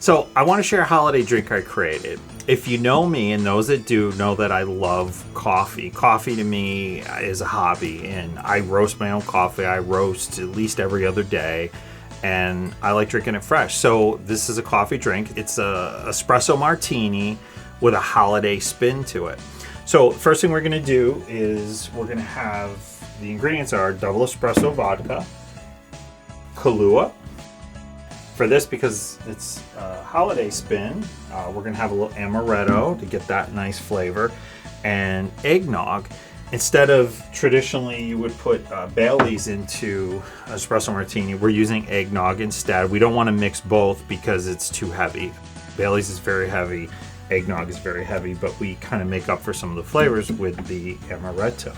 So I want to share a holiday drink I created. If you know me, and those that do know that I love coffee. Coffee to me is a hobby, and I roast my own coffee. I roast at least every other day, and I like drinking it fresh. So this is a coffee drink. It's a Espresso Martini with a holiday spin to it. So first thing we're going to do is we're going to have, the ingredients are double espresso vodka, Kahlua. For this, because it's a holiday spin, we're going to have a little Amaretto to get that nice flavor, and Eggnog. Instead of traditionally you would put Bailey's into Espresso Martini, we're using Eggnog instead. We don't want to mix both because it's too heavy. Bailey's is very heavy, Eggnog is very heavy, but we kind of make up for some of the flavors with the Amaretto.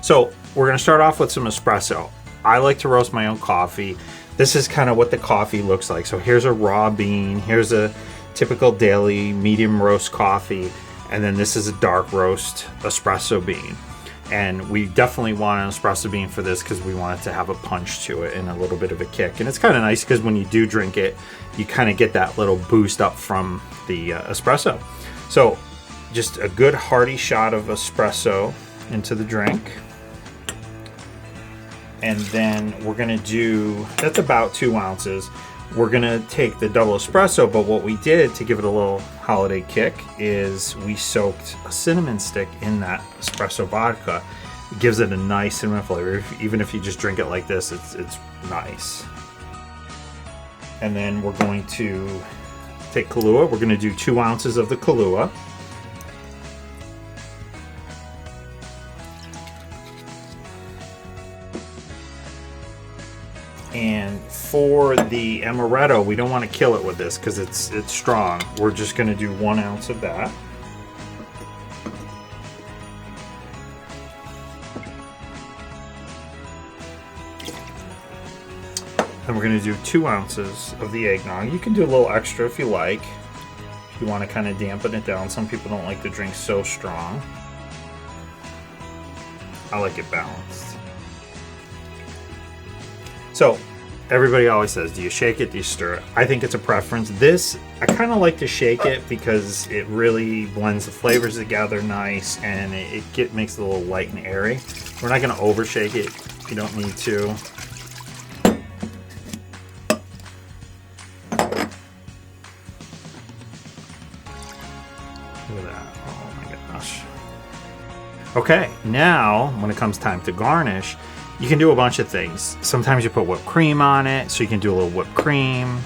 So we're going to start off with some espresso. I like to roast my own coffee. This is kind of what the coffee looks like. So here's a raw bean, here's a typical daily medium roast coffee, and then this is a dark roast espresso bean. And we definitely want an espresso bean for this because we want it to have a punch to it and a little bit of a kick. And it's kind of nice because when you do drink it, you kind of get that little boost up from the espresso. So just a good hearty shot of espresso into the drink. And then we're gonna do, that's about 2 ounces. We're gonna take the double espresso, but what we did to give it a little holiday kick is we soaked a cinnamon stick in that espresso vodka. It gives it a nice cinnamon flavor. Even if you just drink it like this, it's nice. And then we're going to take Kahlua. We're gonna do 2 ounces of the Kahlua. And for the Amaretto, we don't want to kill it with this because it's strong. We're just going to do 1 ounce of that. And we're going to do 2 ounces of the eggnog. You can do a little extra if you like. If you want to kind of dampen it down. Some people don't like the drink so strong. I like it balanced. So everybody always says, do you shake it, do you stir it? I think it's a preference. This, I kind of like to shake it because it really blends the flavors together nice, and it makes it a little light and airy. We're not going to over shake it. You don't need to. Look at that. Oh my gosh. Okay, now when it comes time to garnish, you can do a bunch of things. Sometimes you put whipped cream on it, so you can do a little whipped cream,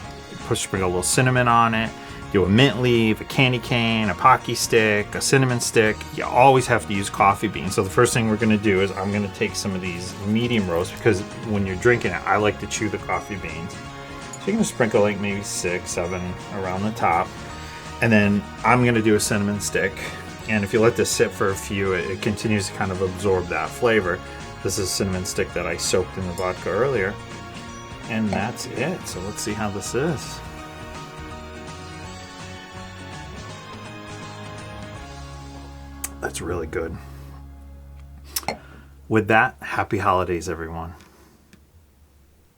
sprinkle a little cinnamon on it, do a mint leaf, a candy cane, a Pocky stick, a cinnamon stick. You always have to use coffee beans. So the first thing we're gonna do is I'm gonna take some of these medium roast, because when you're drinking it, I like to chew the coffee beans. So you're gonna sprinkle like maybe 6, 7 around the top. And then I'm gonna do a cinnamon stick. And if you let this sit for a few, it continues to kind of absorb that flavor. This is a cinnamon stick that I soaked in the vodka earlier. And that's it. So let's see how this is. That's really good. With that, happy holidays, everyone.